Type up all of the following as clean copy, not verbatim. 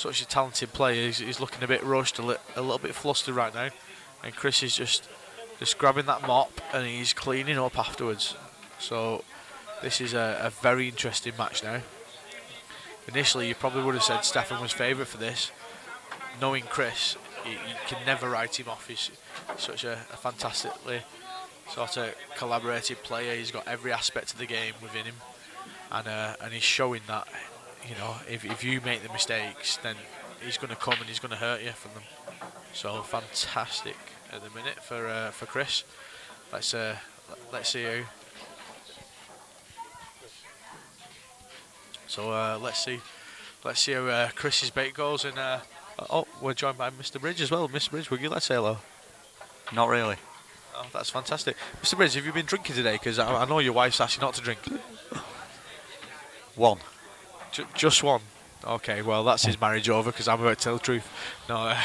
such a talented player. He's looking a bit rushed, a little bit flustered right now, and Chris is just grabbing that mop and he's cleaning up afterwards. So this is a very interesting match now. Initially, you probably would have said Stefan was favourite for this. Knowing Chris, you can never write him off. He's such a fantastically sort of collaborative player. He's got every aspect of the game within him, and he's showing that, you know, if you make the mistakes, then he's going to come and he's going to hurt you from them. So fantastic at the minute for Chris. Let's see who. So let's see how Chris's bait goes. And oh, we're joined by Mr. Bridge as well. Mr. Bridge, would you like to say hello? Not really. Oh, that's fantastic. Mr. Bridge, have you been drinking today? Because I know your wife's asked you not to drink. One. Just one? Okay, well, that's his marriage over, because I'm about to tell the truth. No,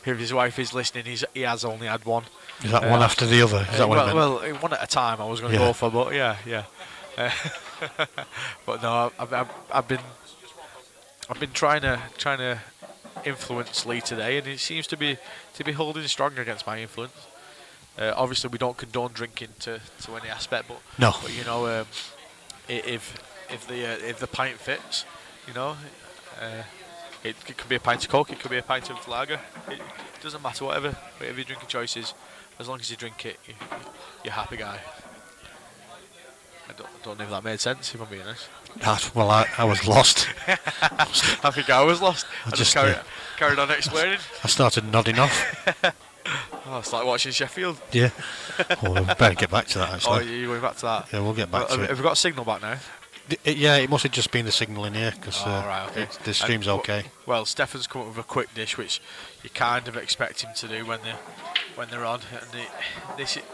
if his wife is listening, he has only had one. Is that one after the other? Is that what it meant? Well, one at a time I was going to go for, but yeah. But no, I've been trying to influence Lee today, and he seems to be holding strong against my influence. Obviously, we don't condone drinking to any aspect, but no. But you know, if the pint fits, you know, it could be a pint of Coke, it could be a pint of lager. It doesn't matter, whatever your drinking choice is, as long as you drink it, you're a happy guy. I don't know if that made sense, if I'm being honest. Well, I was lost. I think I was lost. I just carried on explaining. I started nodding off. Oh, it's like watching Sheffield. Yeah. Well, we better get back to that, actually. Oh, you're going back to that? Yeah, we'll get back to it. Have we got a signal back now? Yeah, it must have just been the signal in here, because right, okay. the stream's okay. Well, Stefan's come up with a quick dish, which you kind of expect him to do when they're on. And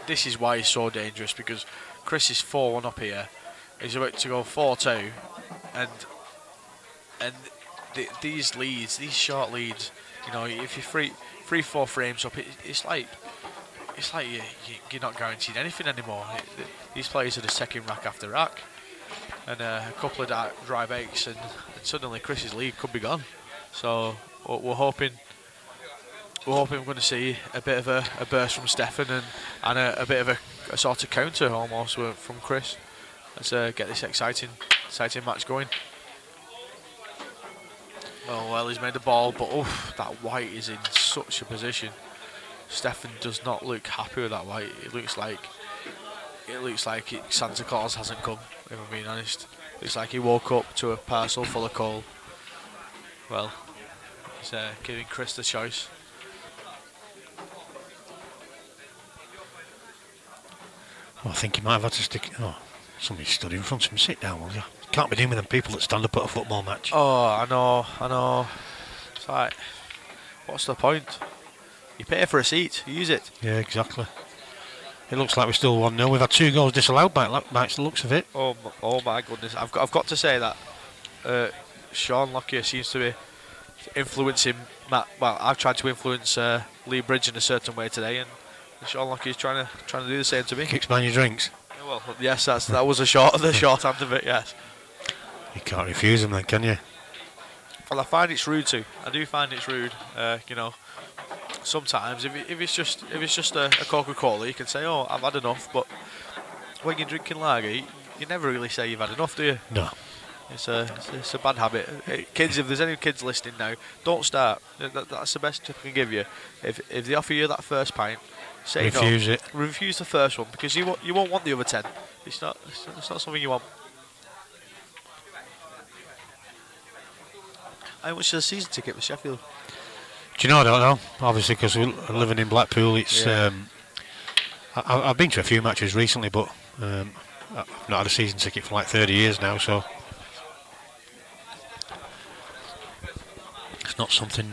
this is why he's so dangerous, because Chris is 4-1 up here. He's about to go 4-2, and these leads, these short leads, you know, if you're 3-4 frames up, it's like you're not guaranteed anything anymore. These players are the second rack after rack, and a couple of dry bakes, and suddenly Chris's lead could be gone. So we're hoping we're going to see a bit of a burst from Stefan and a bit of a sort of counter almost from Chris. Let's get this exciting match going. Oh well, he's made the ball, but that white is in such a position. Stefan does not look happy with that white. It looks like Santa Claus hasn't come, if I'm being honest. Looks like he woke up to a parcel full of coal. Well, he's giving Chris the choice. Well, I think he might have had to stick. Oh, somebody stood in front of him. Sit down, will you? Can't be doing with them people that stand up at a football match. Oh, I know. It's like, what's the point? You pay for a seat, use it. Yeah, exactly. It looks like we're still 1-0. We've had 2 goals disallowed by the looks of it. Oh my goodness! I've got to say that Sean Lockyer seems to be influencing Matt. Well, I've tried to influence Lee Bridge in a certain way today, and Sean Lockyer is trying to do the same to me. Keeps buying your drinks. Well, yes, that was the short end of it. Yes. You can't refuse them, then, can you? Well, I find it's rude too. I do find it's rude. You know, sometimes if it's just a Coca-Cola, you can say, "Oh, I've had enough." But when you're drinking lager, you never really say you've had enough, do you? No. It's a bad habit. Kids, if there's any kids listening now, don't start. That's the best tip I can give you. If they offer you that first pint, say refuse no. it. Refuse the first one, because you won't want the other 10. It's not something you want. How much is a season ticket for Sheffield? Do you know? I don't know. Obviously, because we're living in Blackpool, it's. Yeah. I've been to a few matches recently, but I've not had a season ticket for like 30 years now, so it's not something.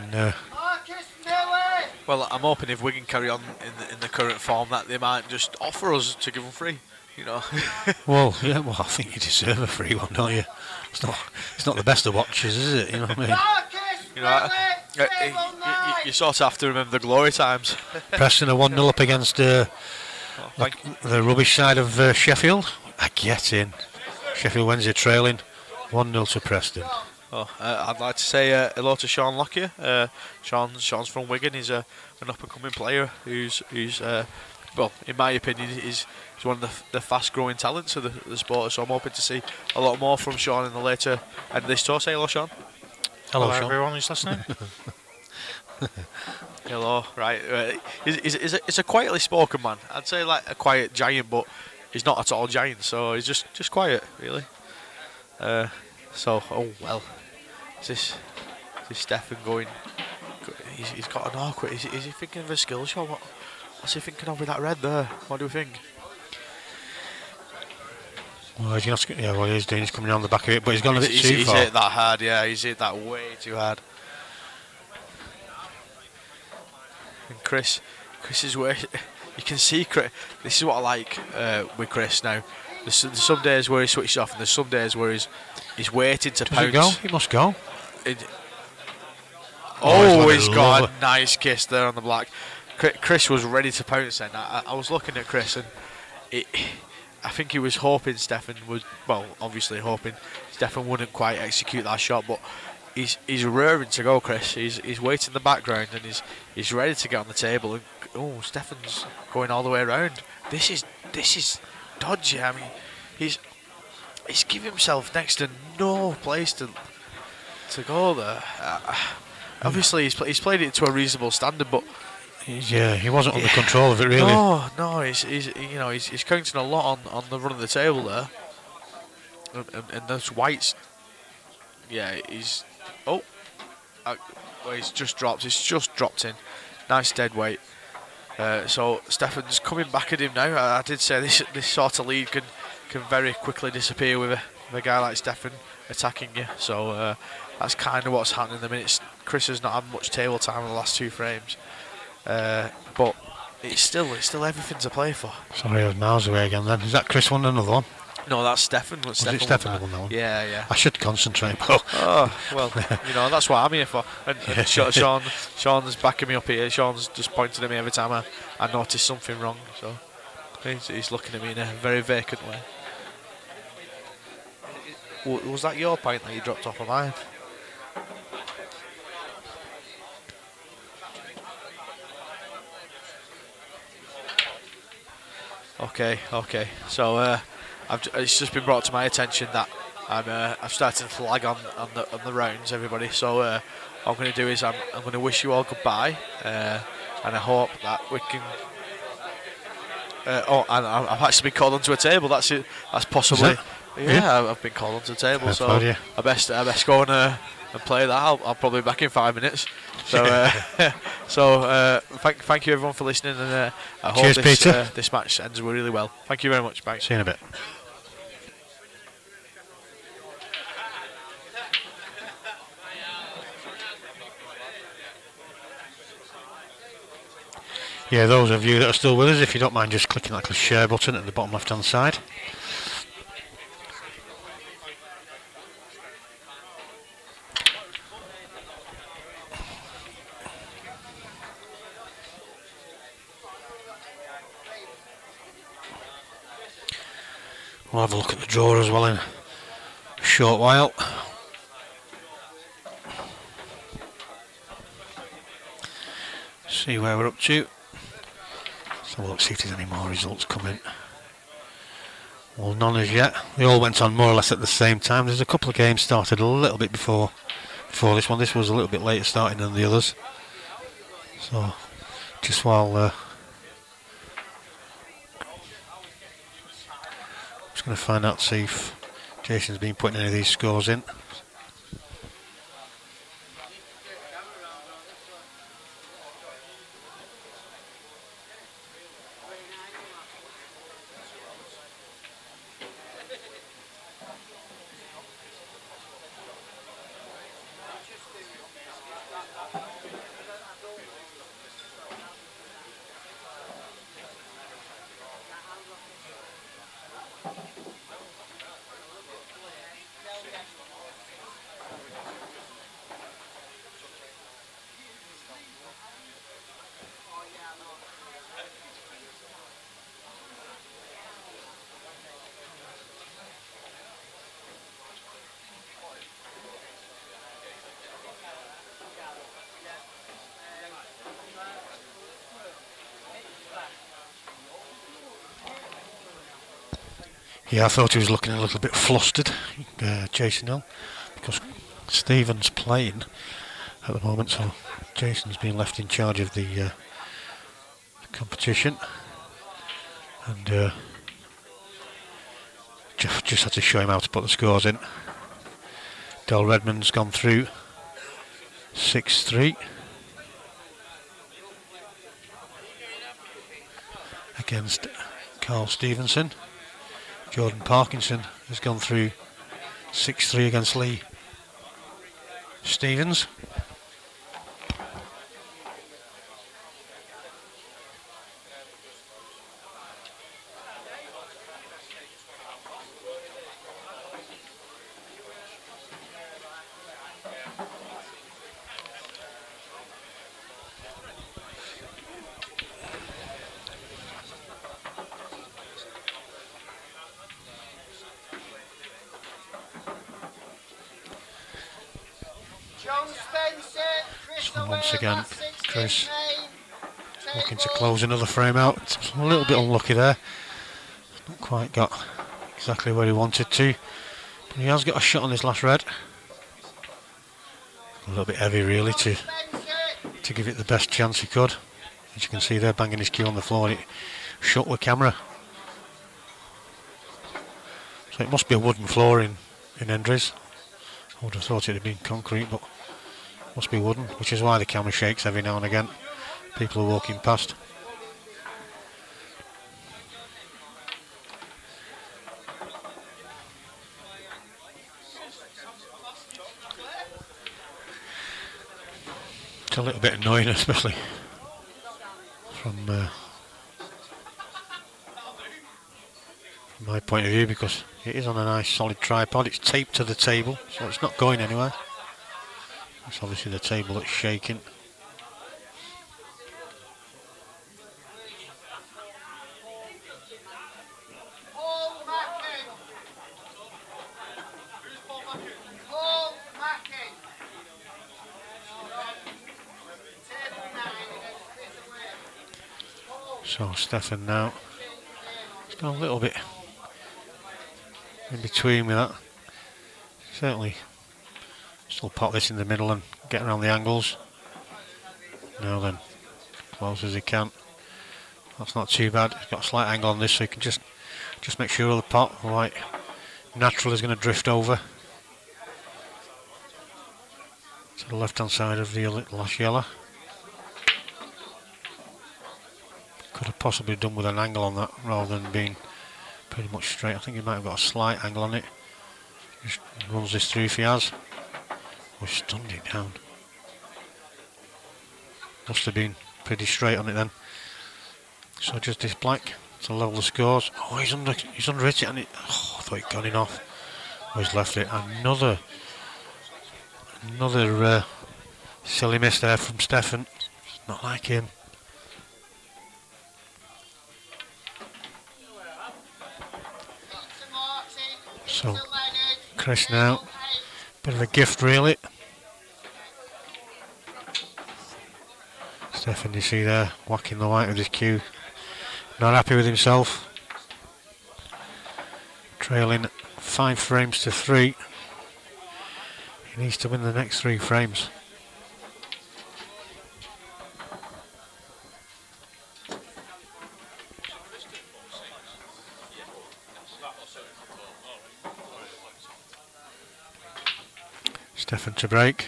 Well, I'm hoping if Wigan carry on in the current form, that they might just offer us to give them free. You know. Well, yeah. Well, I think you deserve a free one, don't you? It's not the best of watches, is it? You know what I mean? You know, you sort of have to remember the glory times. Preston are 1-0 up against the rubbish side of Sheffield. I get in. Sheffield Wednesday trailing 1-0 to Preston. Oh, I'd like to say hello to Sean Lockyer. Sean's from Wigan. He's an up-and-coming player who's well, in my opinion, he's one of the fast-growing talents of the sport. So I'm hoping to see a lot more from Sean in the later end of this tour. Say hello, Sean. Hello, Sean. Everyone who's listening. Hello. Right. He's a quietly spoken man. I'd say like a quiet giant, but he's not at all giant. So he's just quiet, really. Oh well. Is this Stefan going? He's got an awkward. Is he thinking of a skill shot? What's he thinking of with that red there? What do you think? Well, he's doing. He's coming on the back of it, but he's gone a bit too He's far. hit that hard. Yeah, he's hit that way too hard. And Chris is where you can see Chris. This is what I like with Chris now. There's some days where he switches off, and there's some days where he's waiting to pounce. Does he go? He must go. He's got a nice kiss there on the black. Chris was ready to pounce then. I was looking at Chris, and I think he was hoping Stefan would. Well, obviously hoping Stefan wouldn't quite execute that shot, but he's raring to go. Chris, he's waiting in the background, and he's ready to get on the table. And Stefan's going all the way around. This is dodgy. I mean, he's giving himself next to no place to go there. Obviously, he's played it to a reasonable standard, but he wasn't under control of it really. No, he's counting a lot on the run of the table there, and those whites. Yeah, he's just dropped. It's just dropped in. Nice dead weight. So Stefan's coming back at him now. I did say this sort of lead can very quickly disappear with a guy like Stefan attacking you. So that's kind of what's happening in the minutes. Chris has not had much table time in the last two frames, but it's still everything to play for. Sorry, I was miles away again. Then is that Chris won another one? No, that's Stefan. Was it Stefan that won that one? Yeah. I should concentrate, but well, that's what I'm here for. And Sean's backing me up here. Sean's just pointing at me every time I notice something wrong. So he's looking at me in a very vacant way. Was that your point that you dropped off of mine? Okay. So it's just been brought to my attention that I'm starting to lag on the rounds, everybody. So what I'm going to do is I'm going to wish you all goodbye, and I hope that we can. And I've actually been called onto a table. That's it. That's possibly. Yeah, I've been called onto a table. So I best go and play that. I'll probably be back in 5 minutes. So thank you everyone for listening, and I hope this match ends really well. Thank you very much. Bye. See you in a bit. Yeah, those of you that are still with us, if you don't mind just clicking that share button at the bottom left hand side. We'll have a look at the draw as well in a short while. See where we're up to. So we'll see if there's any more results coming. Well, none as yet. They all went on more or less at the same time. There's a couple of games started a little bit before this one. This was a little bit later starting than the others. So just while just going to find out, see if Jason's been putting any of these scores in. Yeah, I thought he was looking a little bit flustered, Jason Hill, because Stephen's playing at the moment, so Jason's been left in charge of the competition, and just had to show him how to put the scores in. Del Redmond's gone through 6-3 against Carl Stevenson. Jordan Parkinson has gone through 6-3 against Lee Stevens. So once again, Chris looking to close another frame out. It's a little bit unlucky there. Not quite got exactly where he wanted to. But he has got a shot on his last red. A little bit heavy really to give it the best chance he could. As you can see there, banging his cue on the floor, and it shut the camera. So it must be a wooden floor in Endries. I would have thought it had been concrete, but must be wooden, which is why the camera shakes every now and again. People are walking past. It's a little bit annoying, especially from my point of view, because it is on a nice solid tripod. It's taped to the table, so it's not going anywhere. It's obviously the table that's shaking. So Stefan now, he's gone a little bit in between with that. Certainly still pop this in the middle and get around the angles. Now then, close as he can. That's not too bad. He's got a slight angle on this, so he can just make sure the pot right natural is going to drift over to the left hand side of the last yellow. Could have possibly done with an angle on that rather than being pretty much straight. I think he might have got a slight angle on it. Just runs this through if he has. Oh, stunned it down. Must have been pretty straight on it then. So just this black to level the scores. Oh, he's under it, and it. Oh, I thought he'd gone in off. Oh, he's left it. Another silly miss there from Stefan. It's not like him. So Chris now, bit of a gift really. Stefan, you see there, whacking the white with his cue. Not happy with himself. Trailing 5 frames to 3. He needs to win the next 3 frames. Stefan to break.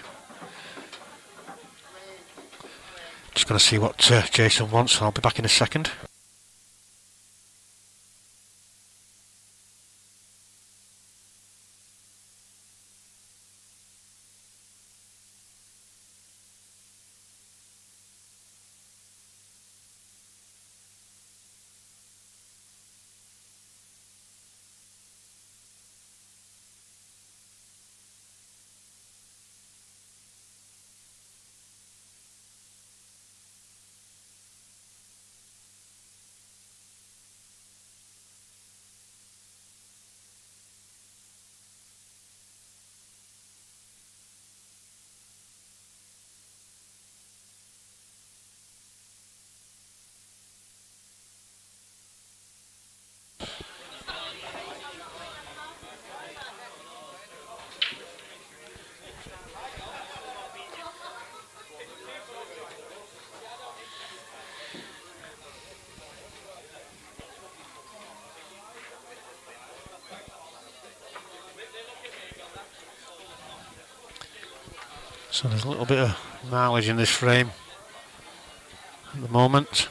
Just going to see what Jason wants. I'll be back in a second. So there's a little bit of mileage in this frame at the moment.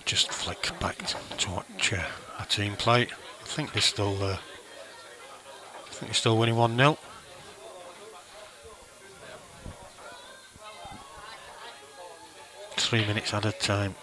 Just flick back to watch our team play. I think they're still winning 1-0. Three minutes added time.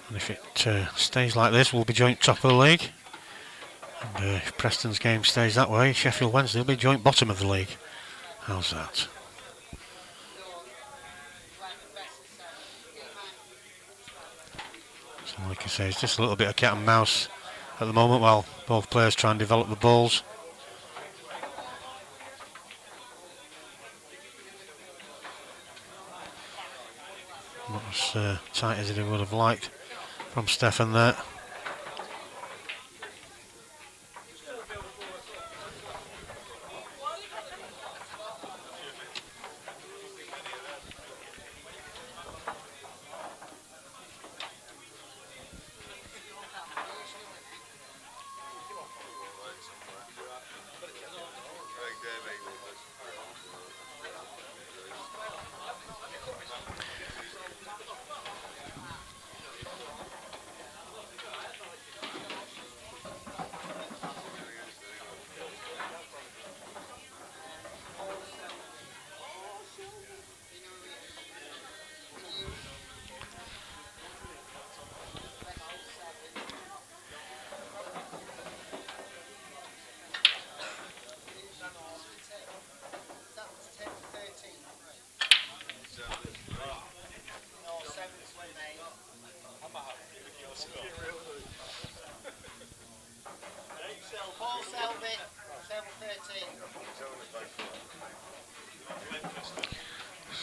And if it stays like this, we'll be joint top of the league. And if Preston's game stays that way, Sheffield Wednesday will be joint bottom of the league. How's that? So like I say, it's just a little bit of cat and mouse at the moment while both players try and develop the balls. Not as tight as he would have liked from Stefan there.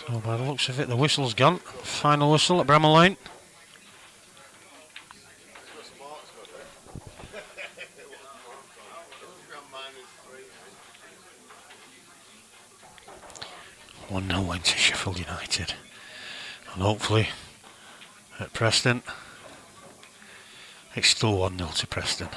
So by the looks of it, the whistle's gone. Final whistle at Bramall Lane. One 0 went to Sheffield United, and hopefully at Preston, it's still 1-0 to Preston.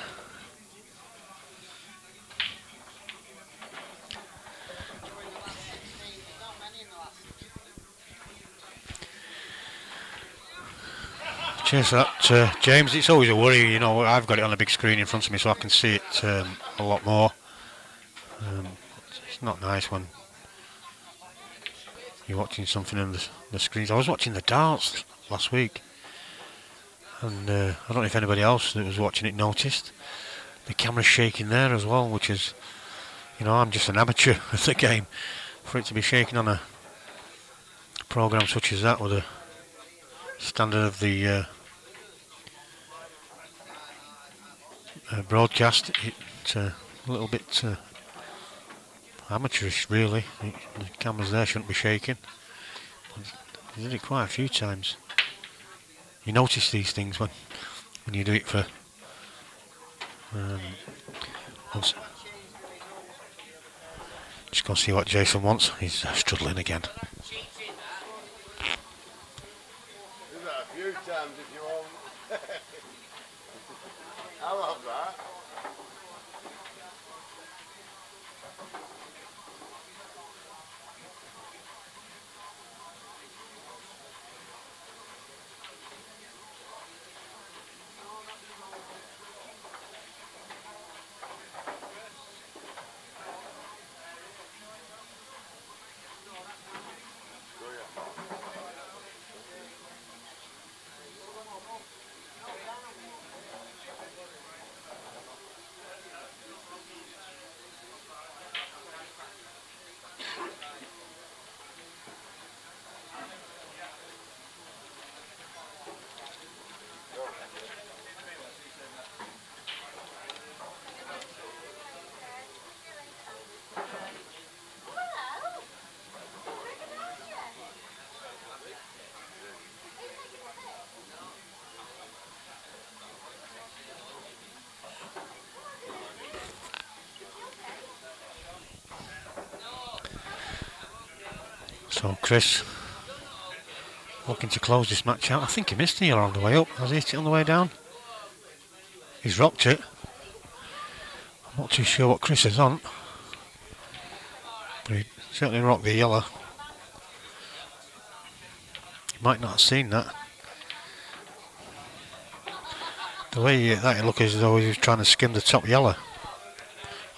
Cheers for that, James. It's always a worry, you know. I've got it on a big screen in front of me, so I can see it a lot more. It's not nice when you're watching something on the screens. I was watching the darts last week, and I don't know if anybody else that was watching it noticed the camera's shaking there as well, which is, you know, I'm just an amateur at the game. For it to be shaking on a programme such as that with a standard of the broadcast, it's a little bit amateurish really. The cameras there shouldn't be shaking. I did it quite a few times. You notice these things when you do it for just go see what Jason wants. He's struggling again. I love that. So Chris looking to close this match out. I think he missed the yellow on the way up. Has he hit it on the way down? He's rocked it. I'm not too sure what Chris is on, but he certainly rocked the yellow. He might not have seen that. The way he hit that, it looked as though he was trying to skim the top yellow.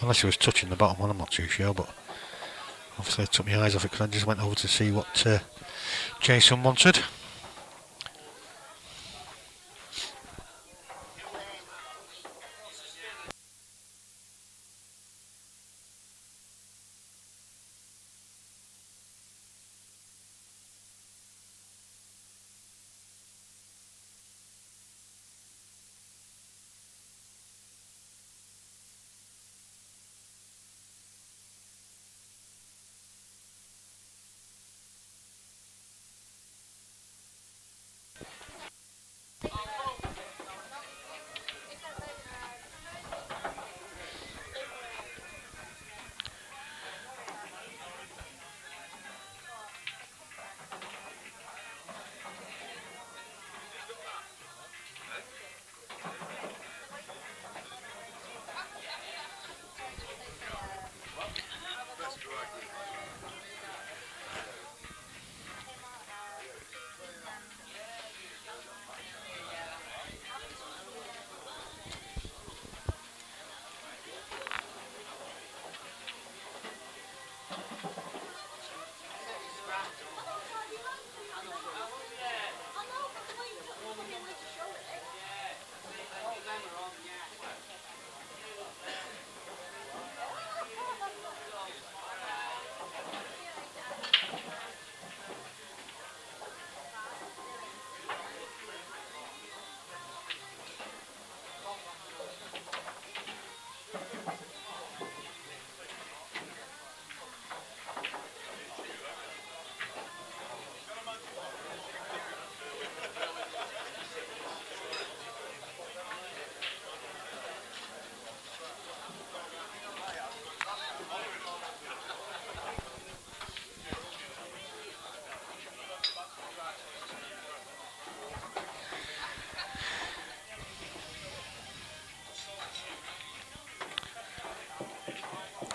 Unless he was touching the bottom one, I'm not too sure, but obviously I took my eyes off it because I just went over to see what Jason wanted.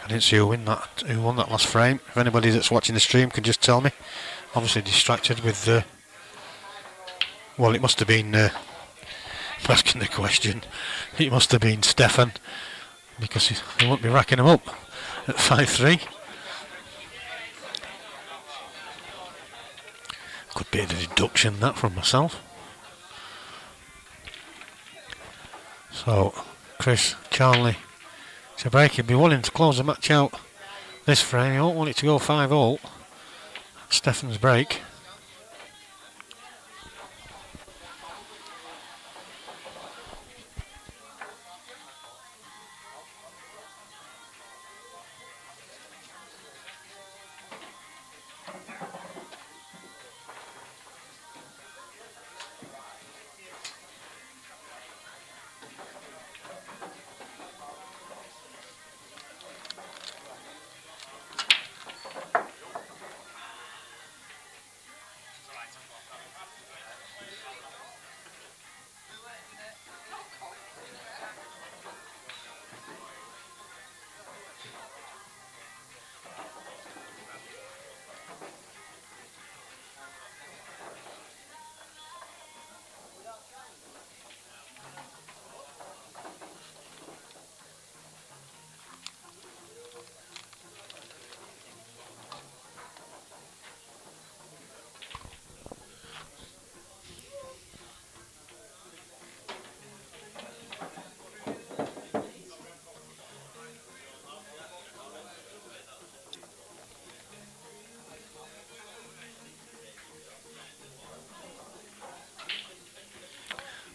I didn't see who won that last frame. If anybody that's watching the stream can just tell me. Obviously distracted with well, it must have been asking the question. It must have been Stefan, because he won't be racking him up at 5-3. Could be a deduction that from myself. So Chris, Charlie, it's a break. He'd be willing to close the match out this frame. He won't want it to go 5-all. Stefan's break.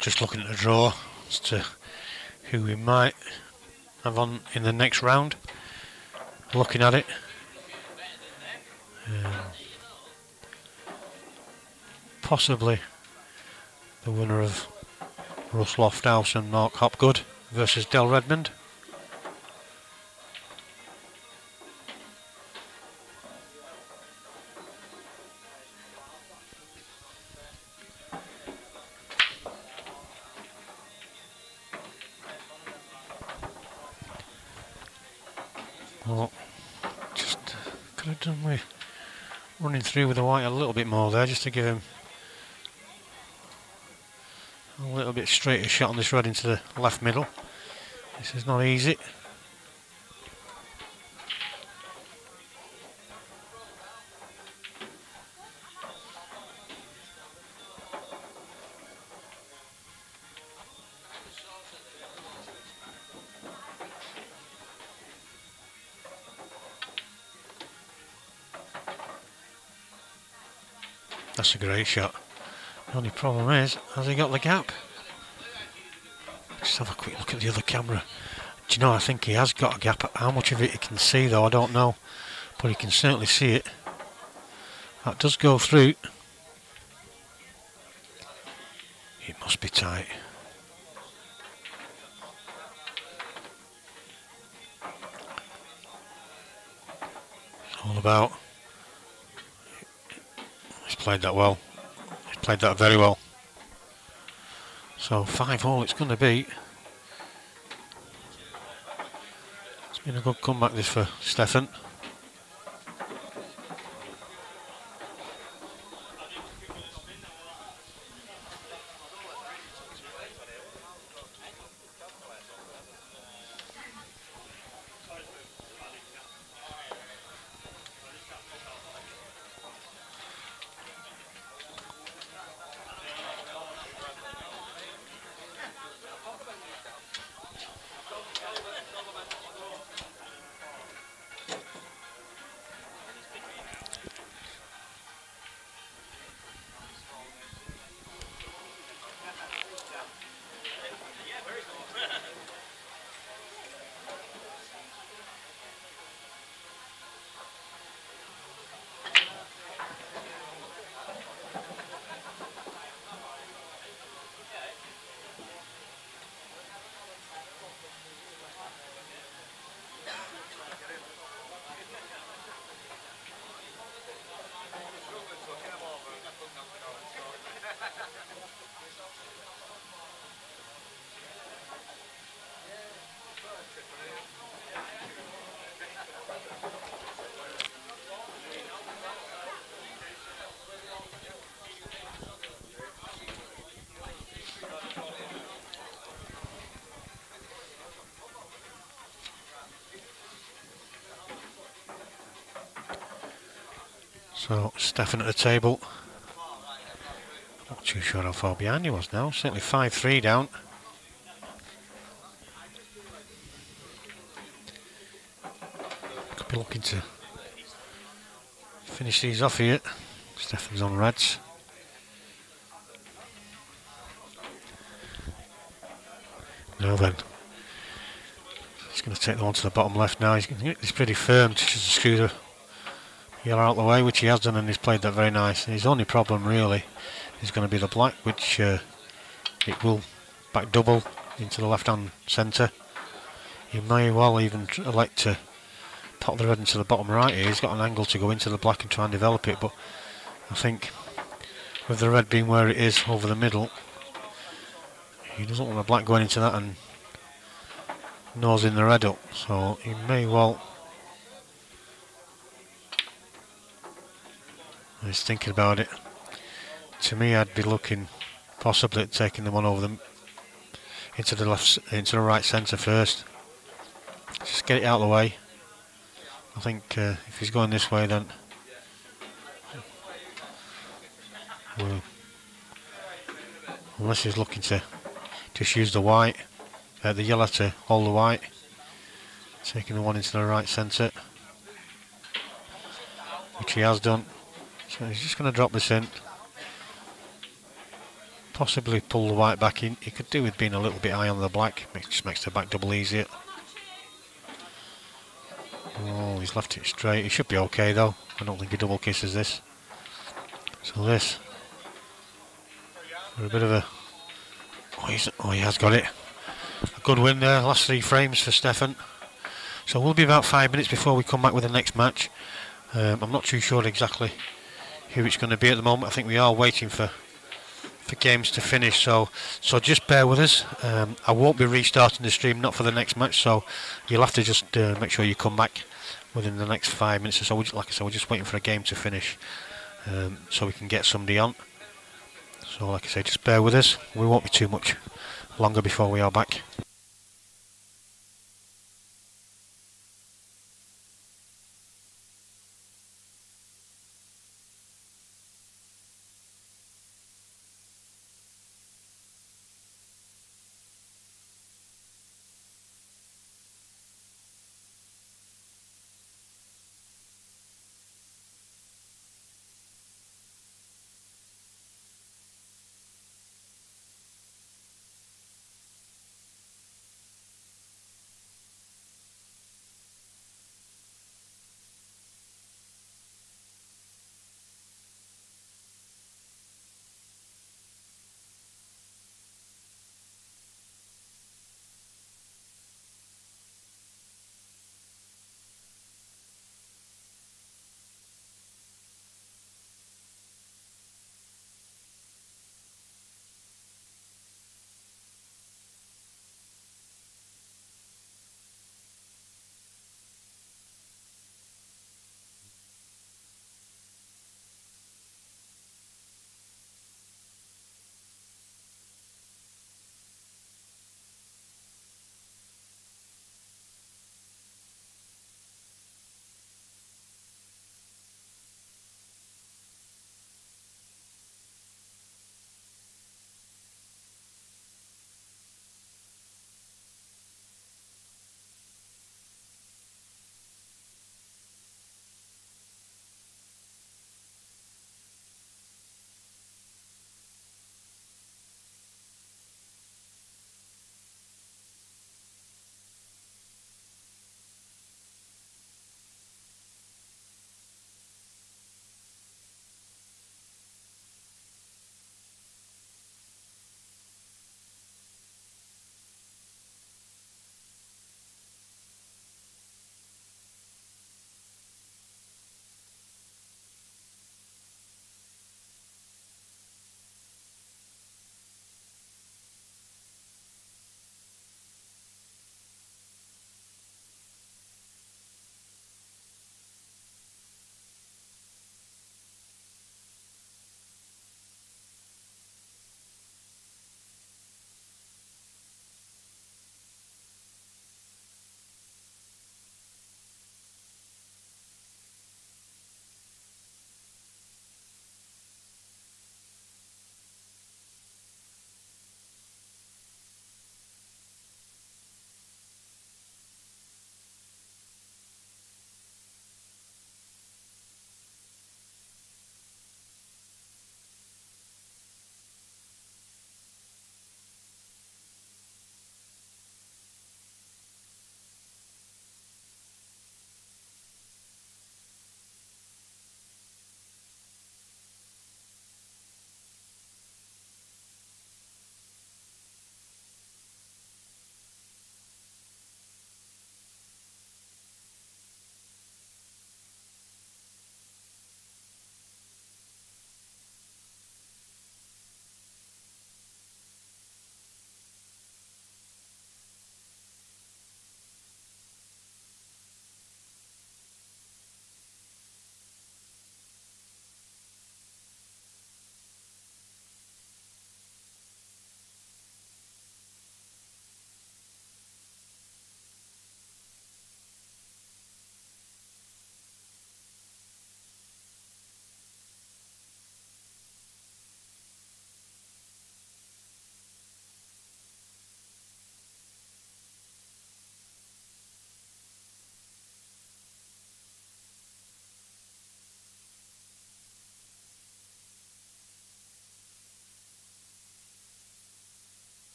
Just looking at the draw as to who we might have on in the next round. Looking at it, possibly the winner of Russ Lofthouse and Mark Hopgood versus Del Redmond. So just could have done with running through with the white a little bit more there, just to give him a little bit straighter shot on this red into the left middle. This is not easy. That's a great shot. The only problem is, has he got the gap? Just have a quick look at the other camera. Do you know, I think he has got a gap. How much of it he can see though, I don't know. But he can certainly see it. That does go through. It must be tight. It's all about. He's played that well. He's played that very well. So 5-all it's going to be. It's been a good comeback this for Stefan. So Stefan at the table. Not too sure how far behind he was now. Certainly 5-3 down. Could be looking to finish these off here. Stefan's on reds. Now then, he's going to take the one to the bottom left now. He's pretty firm to just screw the yellow out the way, which he has done, and he's played that very nice. His only problem really is going to be the black, which it will back double into the left hand centre. He may well even elect to pop the red into the bottom right here. He's got an angle to go into the black and try and develop it, but I think with the red being where it is over the middle, he doesn't want the black going into that and nosing the red up, so he may well. He's thinking about it. To me, I'd be looking possibly at taking the one over them into the left, into the right centre first. Just get it out of the way. I think if he's going this way, then well, unless he's looking to just use the white, the yellow to hold the white, taking the one into the right centre, which he has done. So he's just going to drop this in, possibly pull the white back in. He could do with being a little bit high on the black, just makes the back double easier. Oh, he's left it straight. He should be okay though. I don't think he double kisses this. So this, for a bit of a, oh, he has got it. A good win there, last 3 frames for Stefan. So we'll be about 5 minutes before we come back with the next match. I'm not too sure exactly who it's going to be at the moment. I think we are waiting for games to finish, so just bear with us. I won't be restarting the stream, not for the next match, so you'll have to just make sure you come back within the next 5 minutes or so. Like I said, we're just waiting for a game to finish so we can get somebody on. So like I say, just bear with us. We won't be too much longer before we are back.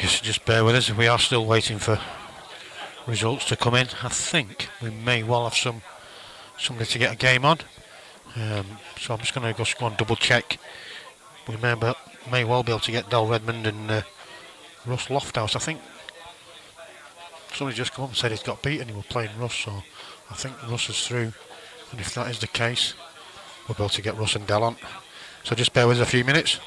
Just bear with us. We are still waiting for results to come in. I think we may well have somebody to get a game on. So I'm just going to go and double check. We may well be able to get Del Redmond and Russ Lofthouse. I think somebody just come up and said he's got beaten. He was playing Russ, so I think Russ is through. And if that is the case, we'll be able to get Russ and Del on. So just bear with us a few minutes.